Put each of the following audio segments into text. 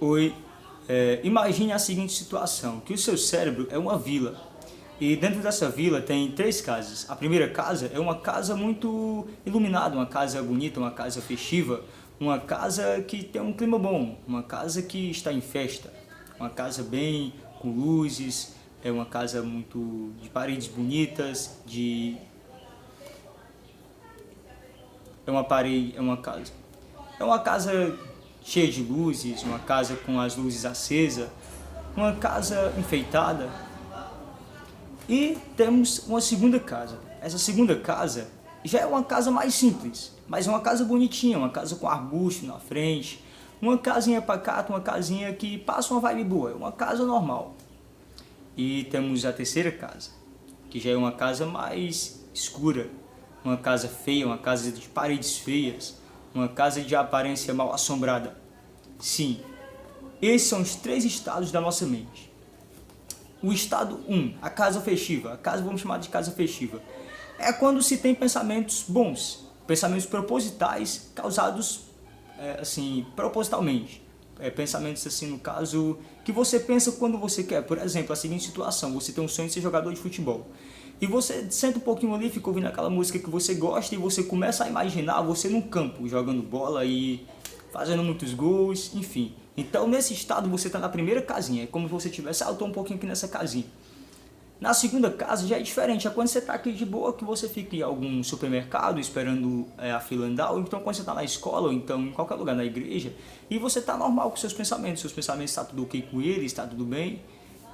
Oi, imagine a seguinte situação, que o seu cérebro é uma vila e dentro dessa vila tem três casas. A primeira casa é uma casa muito iluminada, uma casa bonita, uma casa festiva, uma casa que tem um clima bom, uma casa que está em festa, uma casa bem com luzes, é uma casa muito de paredes bonitas, é uma casa cheia de luzes, uma casa com as luzes acesas, uma casa enfeitada. E temos uma segunda casa. Essa segunda casa já é uma casa mais simples, mas é uma casa bonitinha, uma casa com arbusto na frente, uma casinha pacata, uma casinha que passa uma vibe boa, é uma casa normal. E temos a terceira casa, que já é uma casa mais escura, uma casa feia, uma casa de paredes feias, uma casa de aparência mal assombrada. Sim, esses são os três estados da nossa mente. O estado 1, a casa festiva, a casa vamos chamar de casa festiva, é quando se tem pensamentos bons, pensamentos propositais causados assim, propositalmente. Pensamentos assim, no caso, que você pensa quando você quer. Por exemplo, a seguinte situação, você tem um sonho de ser jogador de futebol. E você senta um pouquinho ali, fica ouvindo aquela música que você gosta e você começa a imaginar você no campo, jogando bola e fazendo muitos gols, enfim. Então, nesse estado, você está na primeira casinha, é como se você tivesse, eu estou um pouquinho aqui nessa casinha. Na segunda casa já é diferente, é quando você está aqui de boa, que você fica em algum supermercado esperando a fila andar, ou então quando você está na escola, ou então em qualquer lugar na igreja, e você está normal com seus pensamentos está tudo ok com eles, está tudo bem.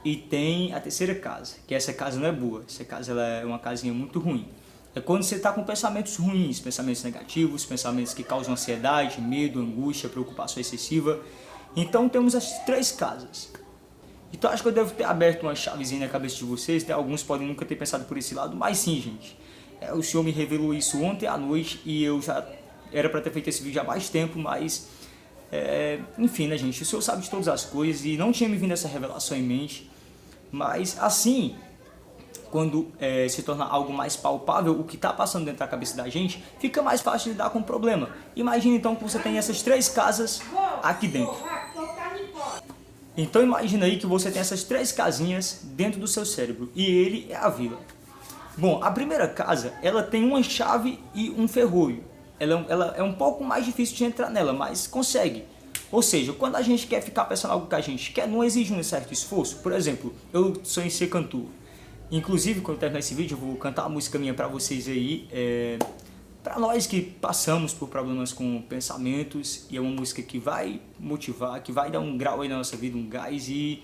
E tem a terceira casa, que essa casa não é boa, essa casa ela é uma casinha muito ruim. É quando você está com pensamentos ruins, pensamentos negativos, pensamentos que causam ansiedade, medo, angústia, preocupação excessiva. Então temos as três casas. Então acho que eu devo ter aberto uma chavezinha na cabeça de vocês, alguns podem nunca ter pensado por esse lado, mas sim, gente. O senhor me revelou isso ontem à noite e eu já era para ter feito esse vídeo há mais tempo, mas enfim, né, gente, o senhor sabe de todas as coisas e não tinha me vindo essa revelação em mente, mas assim, quando se torna algo mais palpável, o que está passando dentro da cabeça da gente, fica mais fácil de lidar com o problema. Imagina então que você tem essas três casas aqui dentro. Então imagina aí que você tem essas três casinhas dentro do seu cérebro e ele é a vila. Bom, a primeira casa, ela tem uma chave e um ferrolho. Ela é um pouco mais difícil de entrar nela, mas consegue. Ou seja, quando a gente quer ficar pensando algo que a gente quer, não exige um certo esforço. Por exemplo, eu sonho em ser cantor. Inclusive, quando eu terminar esse vídeo, eu vou cantar uma música minha pra vocês aí. Para nós que passamos por problemas com pensamentos, e é uma música que vai motivar, que vai dar um grau aí na nossa vida, um gás, e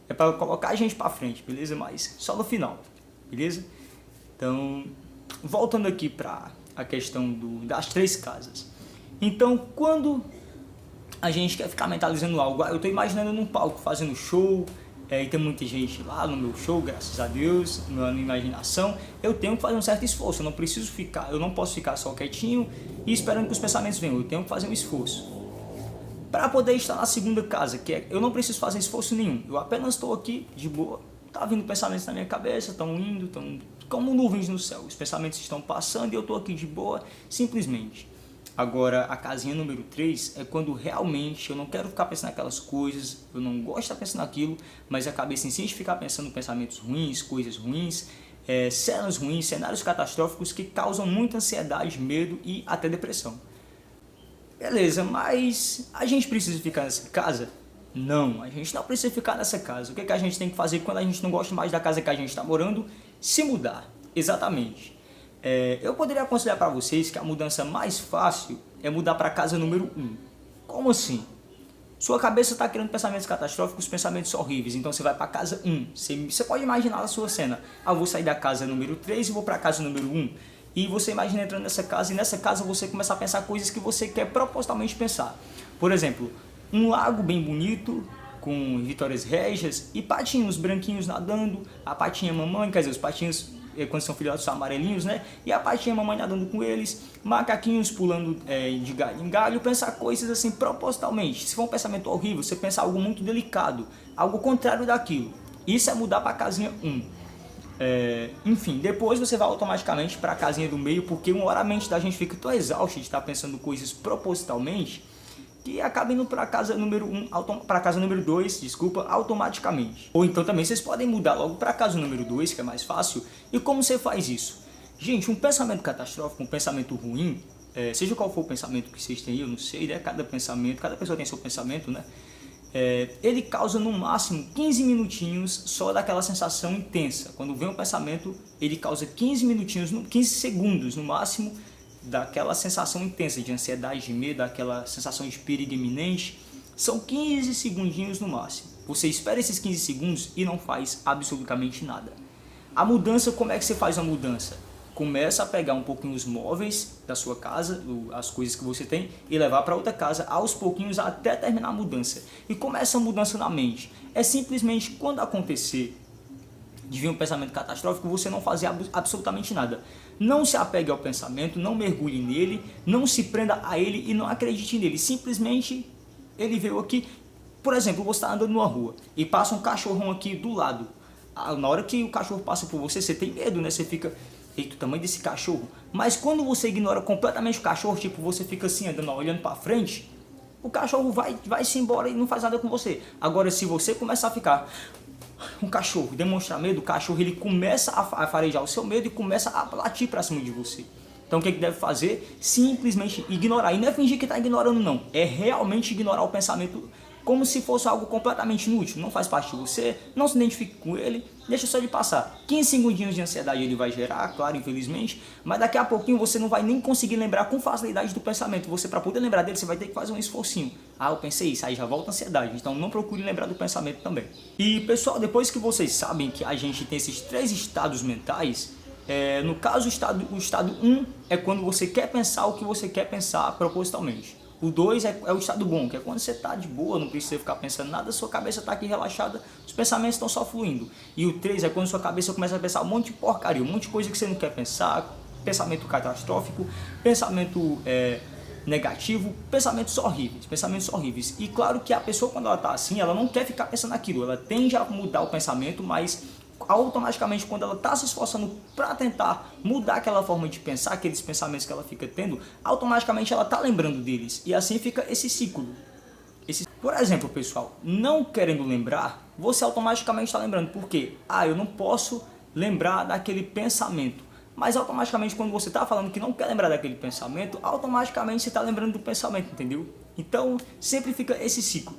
é para colocar a gente para frente, beleza? Mas só no final, beleza? Então, voltando aqui para a questão das três casas. Então, quando a gente quer ficar mentalizando algo, eu estou imaginando num palco fazendo show, e tem muita gente lá no meu show, graças a Deus, na minha imaginação, eu tenho que fazer um certo esforço, eu não posso ficar só quietinho e esperando que os pensamentos venham, eu tenho que fazer um esforço. Para poder estar na segunda casa, eu não preciso fazer esforço nenhum, eu apenas estou aqui de boa, tá vindo pensamentos na minha cabeça, estão indo, estão como nuvens no céu, os pensamentos estão passando e eu estou aqui de boa, simplesmente. Agora, a casinha número 3 é quando realmente eu não quero ficar pensando naquelas coisas, eu não gosto de estar pensando naquilo, mas a cabeça insiste em ficar pensando pensamentos ruins, coisas ruins, cenas ruins, cenários catastróficos que causam muita ansiedade, medo e até depressão. Beleza, mas a gente precisa ficar nessa casa? Não, a gente não precisa ficar nessa casa. O que a gente tem que fazer quando a gente não gosta mais da casa que a gente está morando? Se mudar, exatamente. Eu poderia aconselhar para vocês que a mudança mais fácil é mudar para a casa número 1. Como assim? Sua cabeça está criando pensamentos catastróficos, pensamentos horríveis, então você vai para a casa 1. Você pode imaginar a sua cena. Eu vou sair da casa número 3 e vou para a casa número 1. E você imagina entrando nessa casa e nessa casa você começa a pensar coisas que você quer propositalmente pensar. Por exemplo, um lago bem bonito, com vitórias régias e patinhos branquinhos nadando, a patinha mamãe, quer dizer, os patinhos quando são filhotes são amarelinhos, né? E a patinha mamãe nadando com eles, macaquinhos pulando de galho em galho, pensar coisas assim propositalmente. Se for um pensamento horrível, você pensar algo muito delicado, algo contrário daquilo. Isso é mudar para a casinha 1. Enfim, depois você vai automaticamente para a casinha do meio, porque uma hora a mente da gente fica tão exausta de estar pensando coisas propositalmente, que acaba indo para a casa número 1, para a casa número 2, desculpa, automaticamente. Ou então também vocês podem mudar logo para a casa número 2, que é mais fácil. E como você faz isso? Gente, um pensamento catastrófico, um pensamento ruim, seja qual for o pensamento que vocês têm, eu não sei, né? Cada pessoa tem seu pensamento, né? Ele causa no máximo 15 minutinhos só daquela sensação intensa. Quando vem um pensamento, ele causa 15 minutinhos, 15 segundos no máximo, daquela sensação intensa de ansiedade, de medo, daquela sensação de perigo iminente. São 15 segundinhos no máximo. Você espera esses 15 segundos e não faz absolutamente nada. A mudança, como é que você faz a mudança? Começa a pegar um pouquinho os móveis da sua casa, as coisas que você tem, e levar para outra casa aos pouquinhos até terminar a mudança. E começa a mudança na mente. É simplesmente quando acontecer de vir um pensamento catastrófico, você não fazer absolutamente nada. Não se apegue ao pensamento, não mergulhe nele, não se prenda a ele e não acredite nele. Simplesmente ele veio aqui. Por exemplo, você está andando numa rua e passa um cachorrão aqui do lado. Na hora que o cachorro passa por você, você tem medo, né? Você fica... Eita, o tamanho desse cachorro. Mas quando você ignora completamente o cachorro, tipo, você fica assim, andando, olhando para frente, o cachorro vai-se embora e não faz nada com você. Agora, se você começar a ficar um cachorro, demonstrar medo, o cachorro ele começa a farejar o seu medo e começa a latir para cima de você. Então o que deve fazer? Simplesmente ignorar. E não é fingir que está ignorando, não. É realmente ignorar o pensamento como se fosse algo completamente inútil, não faz parte de você, não se identifique com ele, deixa só ele passar. 15 segundinhos de ansiedade ele vai gerar, claro, infelizmente, mas daqui a pouquinho você não vai nem conseguir lembrar com facilidade do pensamento. Você, para poder lembrar dele, você vai ter que fazer um esforcinho. Ah, eu pensei isso, aí já volta a ansiedade, então não procure lembrar do pensamento também. E pessoal, depois que vocês sabem que a gente tem esses 3 estados mentais, no caso o estado 1 é quando você quer pensar o que você quer pensar propositalmente. O 2 é o estado bom, que é quando você está de boa, não precisa ficar pensando nada, sua cabeça está aqui relaxada, os pensamentos estão só fluindo. E o 3 é quando sua cabeça começa a pensar um monte de porcaria, um monte de coisa que você não quer pensar, pensamento catastrófico, pensamento negativo, pensamentos horríveis. E claro que a pessoa, quando ela está assim, ela não quer ficar pensando naquilo, ela tende a mudar o pensamento, mas automaticamente, quando ela está se esforçando para tentar mudar aquela forma de pensar, aqueles pensamentos que ela fica tendo, automaticamente ela está lembrando deles. E assim fica esse ciclo. Por exemplo, pessoal, não querendo lembrar, você automaticamente está lembrando. Por quê? Eu não posso lembrar daquele pensamento. Mas automaticamente, quando você está falando que não quer lembrar daquele pensamento, automaticamente você está lembrando do pensamento, entendeu? Então, sempre fica esse ciclo.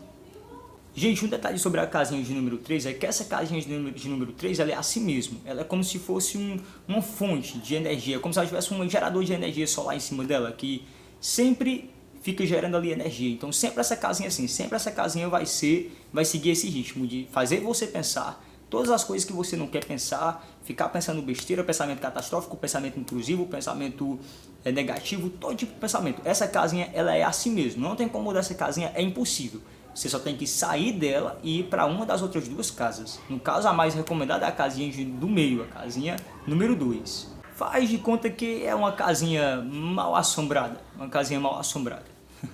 Gente, um detalhe sobre a casinha de número 3 é que essa casinha de número 3 ela é assim mesmo. Ela é como se fosse uma fonte de energia, como se ela tivesse um gerador de energia solar em cima dela, que sempre fica gerando ali energia. Então sempre essa casinha assim, sempre essa casinha vai seguir esse ritmo de fazer você pensar todas as coisas que você não quer pensar, ficar pensando besteira, pensamento catastrófico, pensamento intrusivo, pensamento negativo, todo tipo de pensamento. Essa casinha ela é assim mesmo, não tem como mudar essa casinha, é impossível. Você só tem que sair dela e ir para uma das outras 2 casas. No caso, a mais recomendada é a casinha do meio, a casinha número 2. Faz de conta que é uma casinha mal assombrada,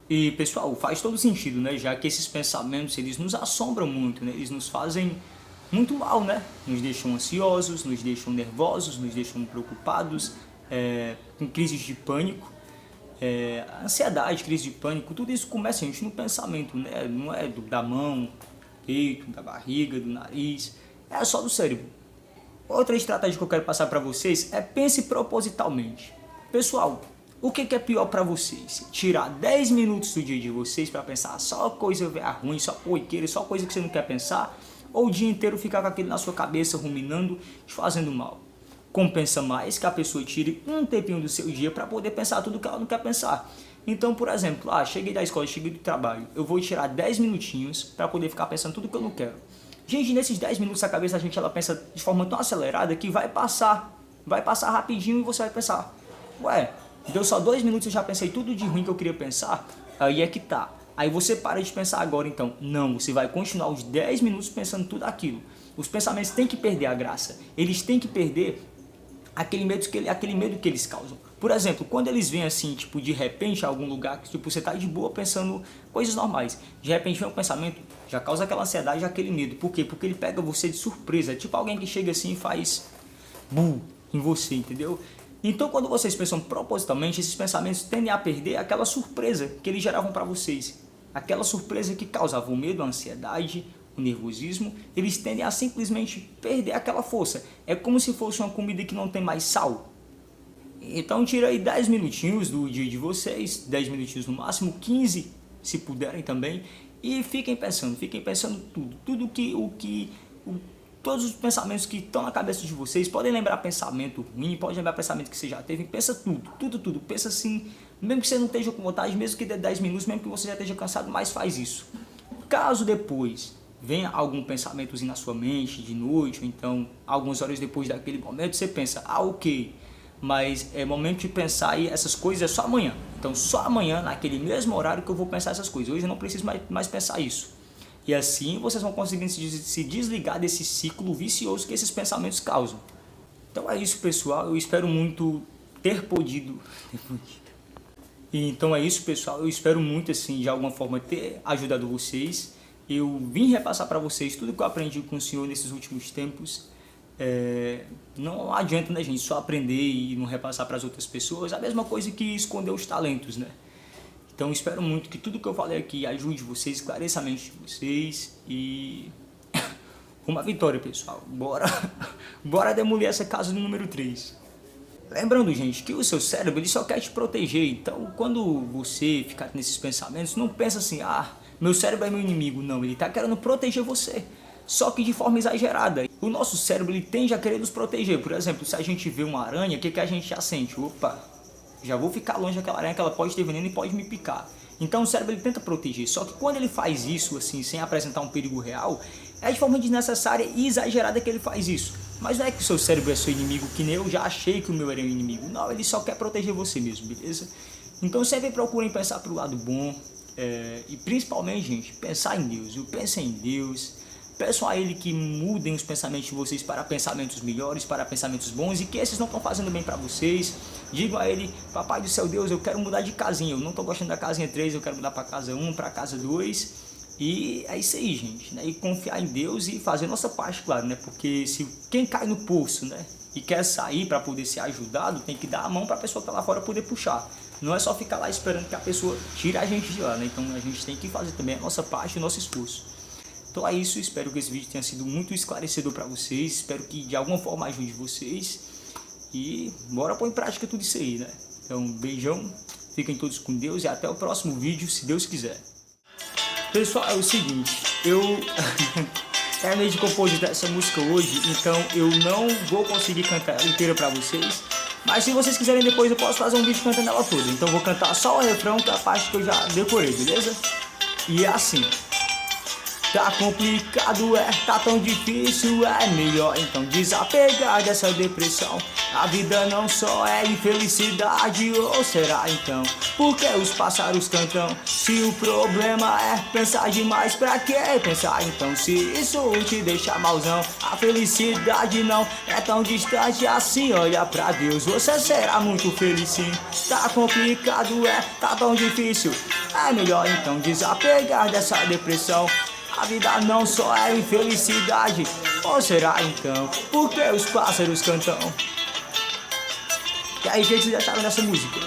E pessoal, faz todo sentido, né? Já que esses pensamentos, eles nos assombram muito, né? Eles nos fazem muito mal, né? Nos deixam ansiosos, nos deixam nervosos, nos deixam preocupados, com crises de pânico. Ansiedade, crise de pânico, tudo isso começa, gente, no pensamento, né? Não é da mão, do peito, da barriga, do nariz, é só do cérebro. Outra estratégia que eu quero passar para vocês é pense propositalmente. Pessoal, o que é pior para vocês? Tirar 10 minutos do dia de vocês para pensar só coisa ruim, só corriqueira, só coisa que você não quer pensar, ou o dia inteiro ficar com aquilo na sua cabeça, ruminando, te fazendo mal? Compensa mais que a pessoa tire um tempinho do seu dia para poder pensar tudo que ela não quer pensar. Então, por exemplo, cheguei da escola, cheguei do trabalho, eu vou tirar 10 minutinhos para poder ficar pensando tudo que eu não quero. Gente, nesses 10 minutos a cabeça da gente ela pensa de forma tão acelerada que vai passar rapidinho e você vai pensar, ué, deu só 2 minutos e eu já pensei tudo de ruim que eu queria pensar, aí é que tá. Aí você para de pensar agora então. Não, você vai continuar os 10 minutos pensando tudo aquilo. Os pensamentos têm que perder a graça, eles têm que perder aquele medo que eles causam. Por exemplo, quando eles vêm assim, tipo, de repente a algum lugar que tipo, você tá de boa pensando coisas normais, de repente vem um pensamento, já causa aquela ansiedade, aquele medo. Por quê? Porque ele pega você de surpresa, tipo alguém que chega assim e faz bum em você, entendeu? Então quando vocês pensam propositalmente, esses pensamentos tendem a perder aquela surpresa que eles geravam para vocês. aquela surpresa que causava o medo, a ansiedade, o nervosismo, eles tendem a simplesmente perder aquela força. É como se fosse uma comida que não tem mais sal. Então tira aí 10 minutinhos do dia de vocês, 10 minutinhos no máximo, 15 se puderem também, e fiquem pensando todos os pensamentos que estão na cabeça de vocês. Podem lembrar pensamento ruim, podem lembrar pensamento que você já teve, pensa tudo, pensa assim, mesmo que você não esteja com vontade, mesmo que dê 10 minutos, mesmo que você já esteja cansado, mas faz isso. Caso depois venha algum pensamentozinho na sua mente de noite, ou então algumas horas depois daquele momento, você pensa, ok, mas é momento de pensar aí essas coisas é só amanhã. Então só amanhã, naquele mesmo horário que eu vou pensar essas coisas. Hoje eu não preciso mais pensar isso. E assim vocês vão conseguir se desligar desse ciclo vicioso que esses pensamentos causam. Então é isso, pessoal. Eu espero muito ter podido. Então é isso, pessoal. Eu espero muito, assim, de alguma forma ter ajudado vocês. Eu vim repassar para vocês tudo que eu aprendi com o Senhor nesses últimos tempos. Não adianta, né, gente, só aprender e não repassar para as outras pessoas. A mesma coisa que esconder os talentos, né? Então espero muito que tudo que eu falei aqui ajude vocês, esclareça a mente de vocês e uma vitória, pessoal. Bora demolir essa casa do número 3. Lembrando, gente, que o seu cérebro ele só quer te proteger. Então quando você ficar nesses pensamentos, não pensa assim, meu cérebro é meu inimigo. Não, ele está querendo proteger você, só que de forma exagerada. O nosso cérebro ele tende a querer nos proteger. Por exemplo, se a gente vê uma aranha, o que a gente já sente? Opa, já vou ficar longe daquela aranha que ela pode ter veneno e pode me picar. Então o cérebro ele tenta proteger, só que quando ele faz isso assim, sem apresentar um perigo real, é de forma desnecessária e exagerada que ele faz isso. Mas não é que o seu cérebro é seu inimigo, que nem eu já achei que o meu era um inimigo. Não, ele só quer proteger você mesmo, beleza? Então sempre procurem pensar pro lado bom, e principalmente, gente, pensar em Deus. Pensem em Deus. Peçam a Ele que mudem os pensamentos de vocês para pensamentos melhores, para pensamentos bons, e que esses não estão fazendo bem para vocês. Digam a Ele, papai do céu, Deus, eu quero mudar de casinha, eu não estou gostando da casinha 3, eu quero mudar para casa 1, para casa 2. E é isso aí, gente, né? E confiar em Deus e fazer nossa parte, claro, né? Porque se quem cai no poço, né, e quer sair para poder ser ajudado, tem que dar a mão para a pessoa que está lá fora poder puxar. Não é só ficar lá esperando que a pessoa tire a gente de lá, né? Então a gente tem que fazer também a nossa parte, o nosso esforço. Então é isso, espero que esse vídeo tenha sido muito esclarecedor para vocês, espero que de alguma forma ajude vocês e bora pôr em prática tudo isso aí, né? Então beijão, fiquem todos com Deus e até o próximo vídeo, se Deus quiser. Pessoal, é o seguinte, eu terminei de compor essa música hoje, então eu não vou conseguir cantar ela inteira para vocês, mas se vocês quiserem depois eu posso fazer um vídeo cantando ela toda, então eu vou cantar só o refrão, que é a parte que eu já decorei, beleza? E é assim. Tá complicado, tá tão difícil, é melhor então desapegar dessa depressão. A vida não só é infelicidade, ou será então? Porque os pássaros cantam? Se o problema é pensar demais, pra que pensar então? Se isso te deixa malzão, a felicidade não é tão distante assim. Olha pra Deus, você será muito feliz sim. Tá complicado, tá tão difícil, é melhor então desapegar dessa depressão. A vida não só é infelicidade, ou será então? Porque os pássaros cantam? E aí, o que vocês acharam dessa música?